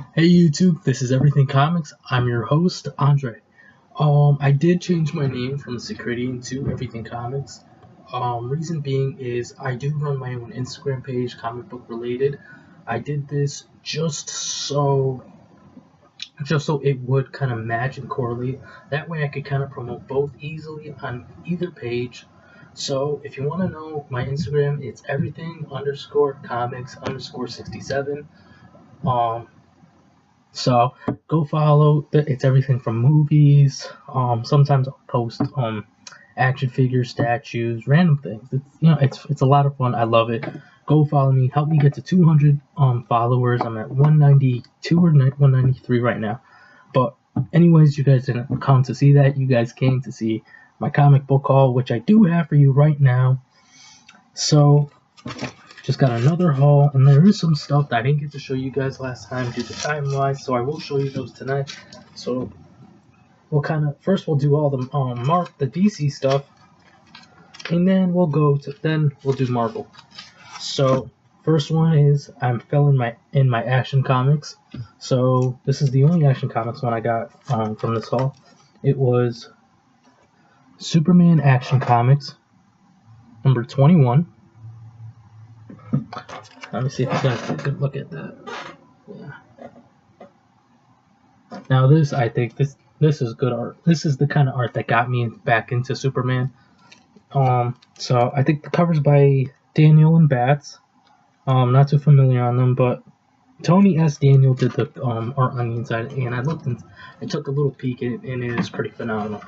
Hey YouTube, this is Everything Comics. I'm your host, Andre. I did change my name from Security to Everything Comics. Reason being is I do run my own Instagram page, comic book related. I did this just so it would kind of match and correlate. That way I could kind of promote both easily on either page. So if you want to know my Instagram, it's everything_comics_67. So go follow. It's everything from movies. Sometimes I'll post action figures, statues, random things. It's a lot of fun. I love it. Go follow me. Help me get to 200 followers. I'm at 192 or 193 right now. But anyways, you guys didn't come to see that. You guys came to see my comic book haul, which I do have for you right now. So just got another haul, and there is some stuff that I didn't get to show you guys last time due to time wise, so I will show you those tonight. So we'll we'll do all the Mark, the DC stuff, and then we'll do Marvel. So first one is I'm filling in my Action Comics. So this is the only Action Comics one I got from this haul. It was Superman Action Comics number 21. Let me see if you guys take a good look at that. Yeah. Now I think this is good art. This is the kind of art that got me back into Superman. So I think the cover's by Daniel and Batts. Not too familiar on them, but Tony S. Daniel did the art on the inside, and I took a little peek at it, and it is pretty phenomenal.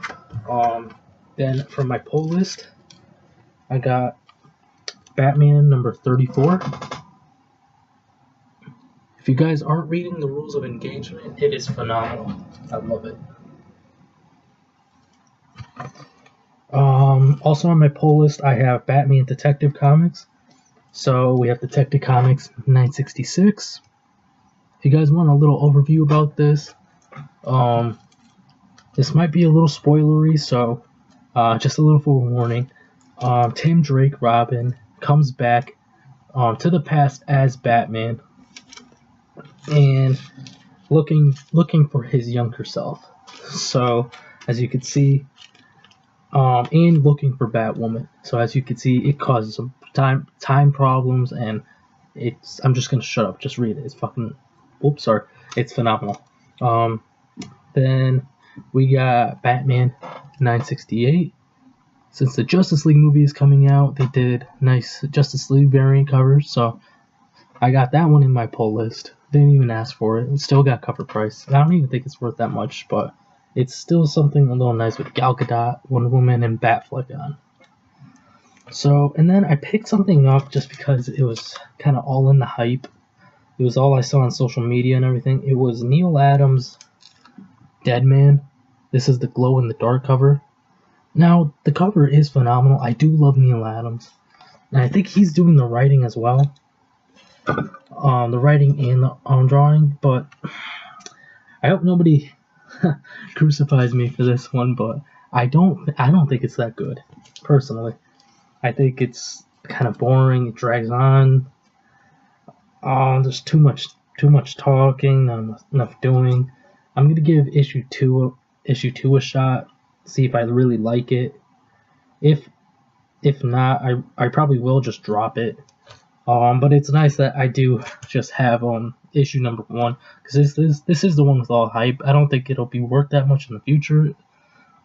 Then for my pull list, I got Batman number 34. If you guys aren't reading the rules of engagement, it is phenomenal. I love it. Also on my pull list, I have Batman Detective Comics. So we have Detective Comics 966. If you guys want a little overview about this, this might be a little spoilery, so just a little forewarning. Tim Drake Robin comes back to the past as Batman and looking for his younger self. So as you can see, and looking for Batwoman. So as you can see, it causes some time problems, and I'm just gonna shut up. Just read it. It's fucking. Oops, sorry. It's phenomenal. Then we got Batman 968. Since the Justice League movie is coming out, they did nice Justice League variant covers, so I got that one in my pull list. Didn't even ask for it. It still got cover price. I don't even think it's worth that much, but it's still something a little nice with Gal Gadot, Wonder Woman, and Batfleck on. So, and then I picked something up just because it was kind of all in the hype. It was all I saw on social media and everything. It was Neil Adams' Dead Man. This is the glow in the dark cover. Now, the cover is phenomenal. I do love Neil Adams. And I think he's doing the writing as well. The writing and the drawing. But I hope nobody crucifies me for this one. But I don't think it's that good, personally. I think it's kind of boring. It drags on. There's too much talking, not enough doing. I'm gonna give issue 2 a shot. See if I really like it. If not, I probably will just drop it. But it's nice that I do just have issue number 1, because this is the one with all hype. I don't think it'll be worth that much in the future.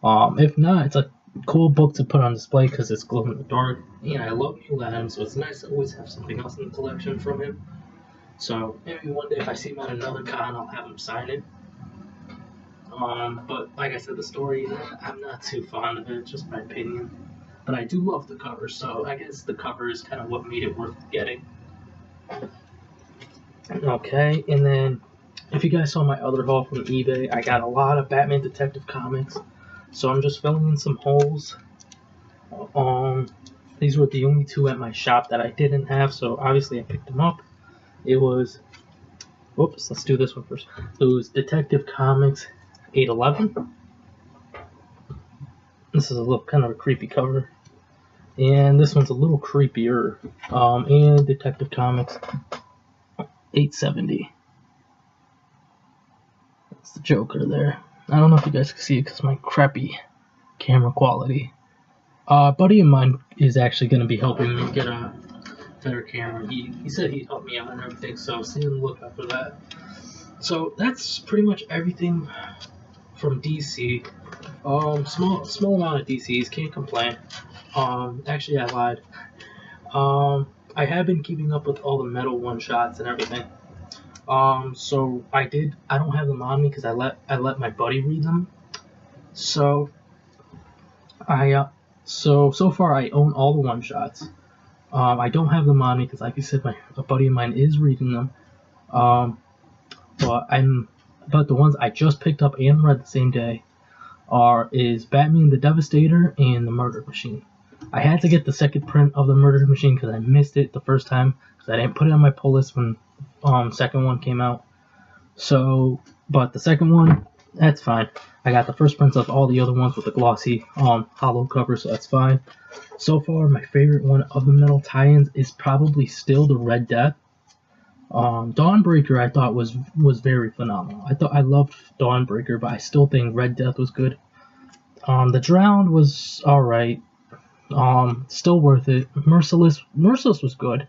If not, it's a cool book to put on display because it's glow in the dark. And I love Neil Adams, so it's nice to always have something else in the collection from him. So maybe one day if I see him at another con, I'll have him sign it. But like I said, the story, I'm not too fond of it, just my opinion. But I do love the cover, so I guess the cover is kind of what made it worth getting. Okay, and then if you guys saw my other haul from eBay, I got a lot of Batman Detective Comics, so I'm just filling in some holes. These were the only 2 at my shop that I didn't have, so obviously I picked them up. It was, whoops, let's do this one first. It was Detective Comics 811. This is a little kind of a creepy cover, and this one's a little creepier. And Detective Comics 870. It's the Joker there. I don't know if you guys can see it because of my crappy camera quality. A buddy of mine is actually going to be helping me get a better camera. He said he'd help me out and everything, so stay on the lookout for that. So that's pretty much everything from DC. Small amount of DCs, can't complain. Actually I lied. I have been keeping up with all the metal one-shots and everything. So I don't have them on me because I let my buddy read them. So so far I own all the one-shots. I don't have them on me because, like I said, a buddy of mine is reading them. But the ones I just picked up and read the same day is Batman the Devastator and the Murder Machine. I had to get the second print of the Murder Machine because I missed it the first time because I didn't put it on my pull list when second one came out. So, but the second one, that's fine. I got the first prints of all the other ones with the glossy hollow cover, so that's fine. So far, my favorite one of the metal tie-ins is probably still the Red Death. Dawnbreaker I thought was very phenomenal. I loved Dawnbreaker, but I still think Red Death was good. The Drowned was alright. Still worth it. Merciless was good.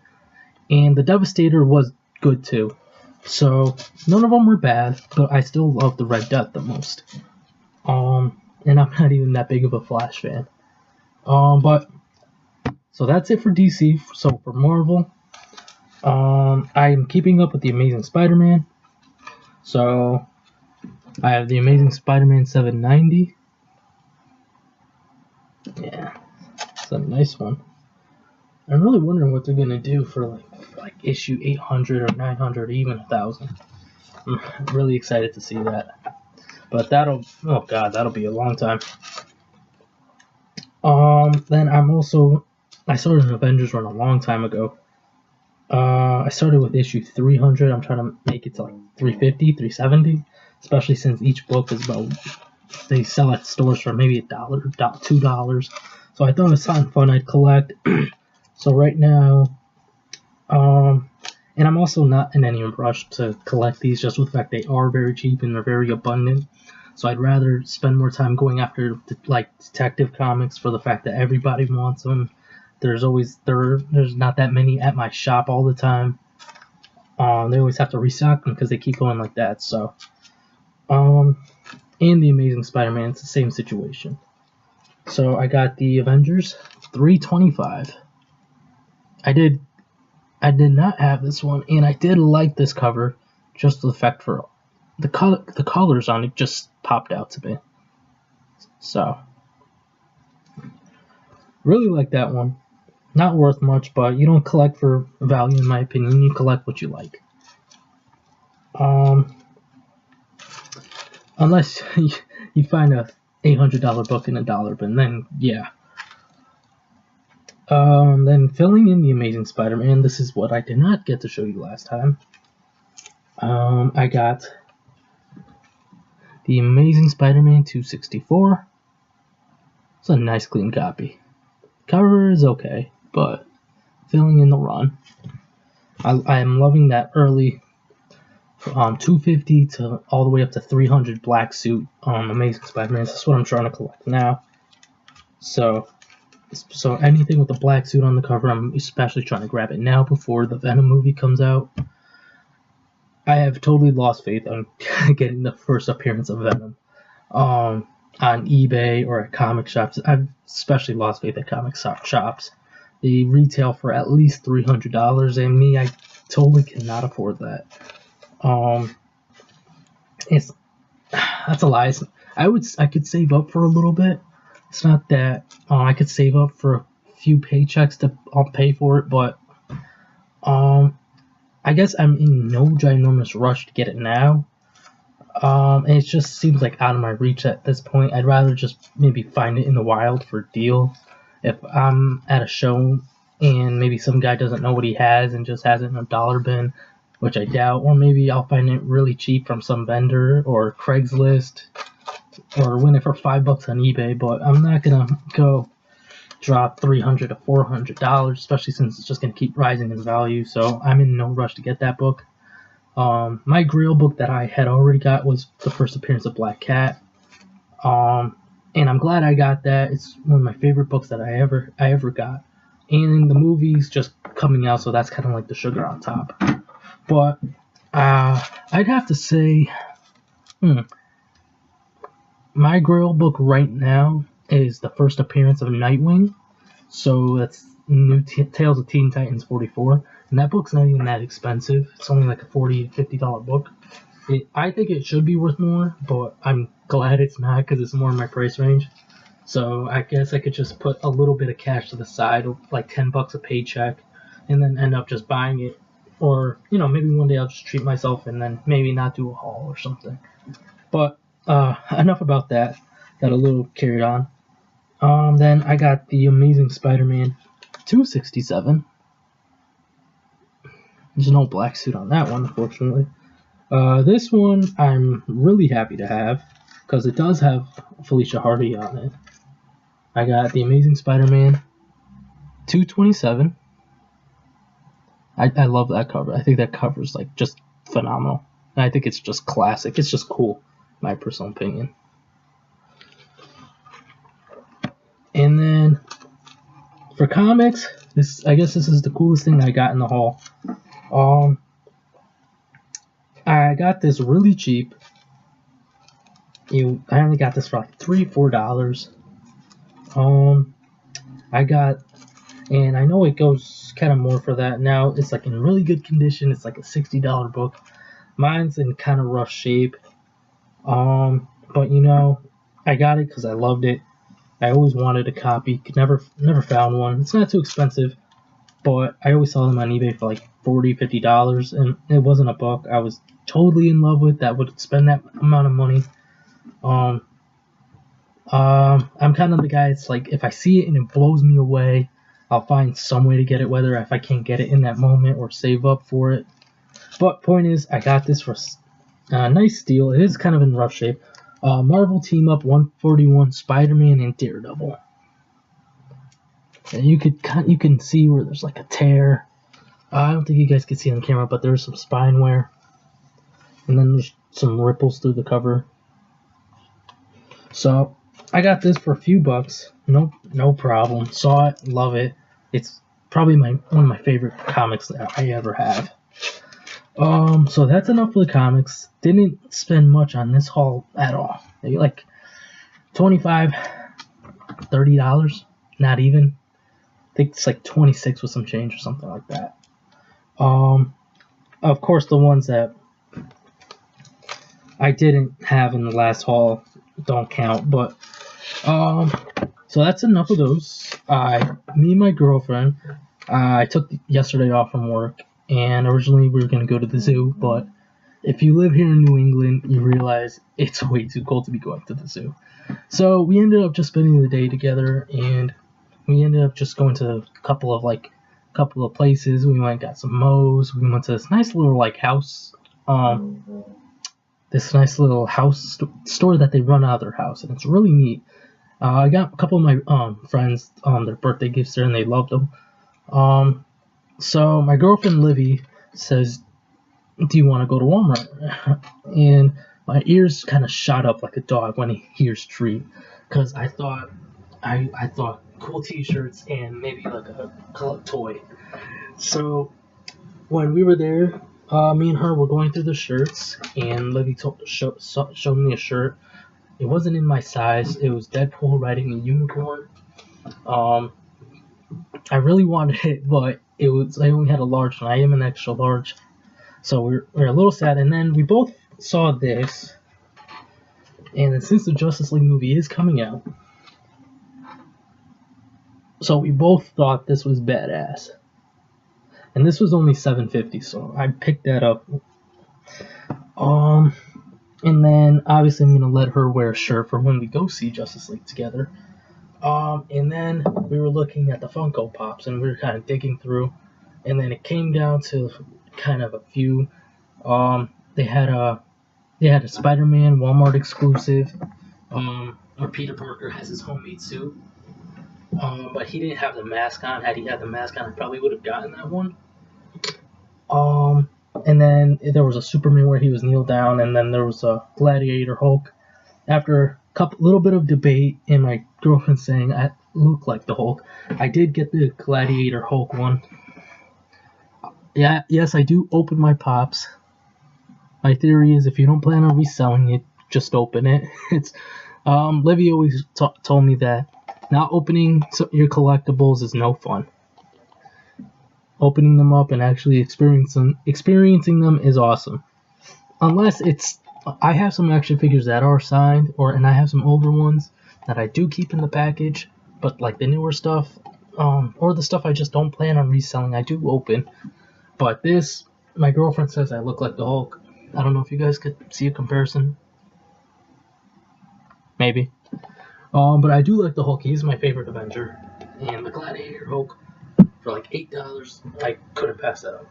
And the Devastator was good too. So none of them were bad, but I still love the Red Death the most. And I'm not even that big of a Flash fan. But so that's it for DC. So for Marvel, I'm keeping up with the Amazing Spider-Man. So I have the Amazing Spider-Man 790. Yeah, it's a nice one. I'm really wondering what they're gonna do for like issue 800 or 900 or even 1,000. I'm really excited to see that. But that'll be a long time. Then I started an Avengers run a long time ago. I started with issue 300. I'm trying to make it to like 350, 370, especially since each book is they sell at stores for maybe $1, $2. So I thought it was something fun I'd collect. So right now, and I'm also not in any rush to collect these, just with the fact they are very cheap and they're very abundant. So I'd rather spend more time going after detective comics for the fact that everybody wants them. There's not that many at my shop all the time. They always have to restock them because they keep going like that. So, and the Amazing Spider-Man, it's the same situation. So I got the Avengers 325. I did not have this one, and I did like this cover, just the fact for the colors on it just popped out to me. So really like that one. Not worth much, but you don't collect for value in my opinion. You collect what you like. Unless you find a $800 book in a dollar bin, then yeah. Then filling in the Amazing Spider-Man, this is what I did not get to show you last time. I got the Amazing Spider-Man 264. It's a nice clean copy. Cover is okay, but filling in the run. I am loving that early 250 to all the way up to 300 black suit Amazing Spider-Man. That's what I'm trying to collect now. So anything with the black suit on the cover, I'm especially trying to grab it now before the Venom movie comes out. I have totally lost faith on getting the first appearance of Venom on eBay or at comic shops. I've especially lost faith at comic shops. They retail for at least $300, and me, I totally cannot afford that. That's a lie. I could save up for a little bit. It's not that I could save up for a few paychecks to pay for it, but I guess I'm in no ginormous rush to get it now. And it just seems like out of my reach at this point. I'd rather just maybe find it in the wild for a deal. If I'm at a show and maybe some guy doesn't know what he has and just has it in a dollar bin, which I doubt, or maybe I'll find it really cheap from some vendor or Craigslist, or win it for $5 on eBay. But I'm not gonna go drop $300 to $400, especially since it's just gonna keep rising in value. So I'm in no rush to get that book. My Grail book that I had already got was the first appearance of Black Cat. And I'm glad I got that. It's one of my favorite books that I ever got. And the movie's just coming out, so that's kind of like the sugar on top. But I'd have to say, my Grail book right now is the first appearance of Nightwing. So that's New Tales of Teen Titans 44. And that book's not even that expensive. It's only like a $40, $50 book. I think it should be worth more, but I'm glad it's not because it's more in my price range. So I guess I could just put a little bit of cash to the side, like $10 a paycheck, and then end up just buying it. Or, maybe one day I'll just treat myself and then maybe not do a haul or something. But enough about that. Got a little carried on. Then I got the Amazing Spider-Man 267. There's no black suit on that one, unfortunately. This one I'm really happy to have because it does have Felicia Hardy on it. I got the Amazing Spider-Man 227. I love that cover. I think that cover is like just phenomenal. And I think it's just classic. It's just cool, my personal opinion. And then for comics, I guess this is the coolest thing I got in the haul. I got this really cheap. I only got this for like $3-4. And I know it goes kind of more for that now. It's like in really good condition. It's like a $60 book. Mine's in kind of rough shape. But I got it because I loved it. I always wanted a copy. Never found one. It's not too expensive, but I always saw them on eBay for like $40, $50, and it wasn't a book I was totally in love with that would spend that amount of money. I'm kind of the guy. It's like if I see it and it blows me away, I'll find some way to get it, whether if I can't get it in that moment or save up for it. But point is, I got this for a nice deal. It is kind of in rough shape. Marvel Team Up 141, Spider-Man and Daredevil. And you can see where there's like a tear. I don't think you guys can see on camera, but there's some spine wear. And then there's some ripples through the cover. So I got this for a few bucks. No problem. Saw it, love it. It's probably one of my favorite comics that I ever have. So that's enough for the comics. Didn't spend much on this haul at all. Maybe like $25, $30, not even. I think it's like 26 with some change or something like that. Of course, the ones that I didn't have in the last haul don't count, but so that's enough of those. Me and my girlfriend, I took yesterday off from work. And originally we were going to go to the zoo, but if you live here in New England, you realize it's way too cold to be going to the zoo. So we ended up just spending the day together, and we ended up just going to a couple of places. We went and got some mows. We went to this nice little house, store that they run out of their house, and it's really neat. I got a couple of my friends their birthday gifts there, and they loved them. So my girlfriend Livy says, "Do you want to go to Walmart?" And my ears kind of shot up like a dog when he hears treat, because I thought cool T-shirts and maybe like a toy. So when we were there, me and her were going through the shirts, and Livy showed me a shirt. It wasn't in my size. It was Deadpool riding a unicorn. I really wanted it, but I only had a large, and I am an extra large, so we're a little sad. And then we both saw this, and since the Justice League movie is coming out, so we both thought this was badass. And this was only $7.50, so I picked that up. And then obviously I'm gonna let her wear a shirt for when we go see Justice League together. And then we were looking at the Funko Pops, and we were kind of digging through, and then it came down to kind of a few. They had a Spider-Man Walmart exclusive, where Peter Parker has his homemade suit, but he didn't have the mask on. Had he had the mask on, I probably would have gotten that one. And then there was a Superman where he was kneeled down, and then there was a Gladiator Hulk. After a little bit of debate and my girlfriend saying I look like the Hulk, I did get the Gladiator Hulk one. Yeah, yes, I do open my pops. My theory is if you don't plan on reselling it, just open it. It's Livy always told me that not opening your collectibles is no fun. Opening them up and actually experiencing them is awesome. Unless I have some action figures that are signed, and I have some older ones that I do keep in the package, but like the newer stuff, or the stuff I just don't plan on reselling, I do open. But this, my girlfriend says I look like the Hulk. I don't know if you guys could see a comparison. Maybe. But I do like the Hulk. He's my favorite Avenger. And the Gladiator Hulk, for like $8, I couldn't pass that up.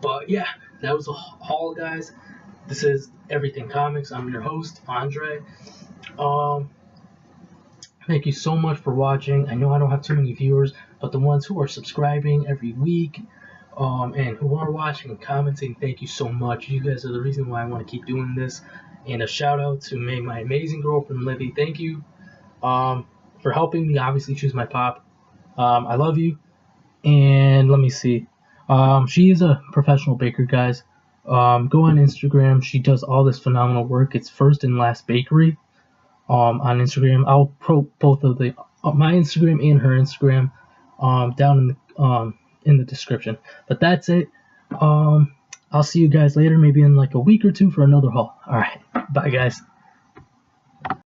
But yeah, that was a haul, guys. This is Everything Comics. I'm your host, Andre. Thank you so much for watching. I know I don't have too many viewers, but the ones who are subscribing every week, and who are watching and commenting, thank you so much. You guys are the reason why I want to keep doing this. And a shout out to my amazing girlfriend, Livy. Thank you for helping me obviously choose my pop. I love you. And let me see. She is a professional baker, guys. Go on Instagram. She does all this phenomenal work. It's First and Last Bakery on Instagram. I'll put both of my Instagram and her Instagram down in the description. But that's it. I'll see you guys later, maybe in like a week or two for another haul. All right, bye guys.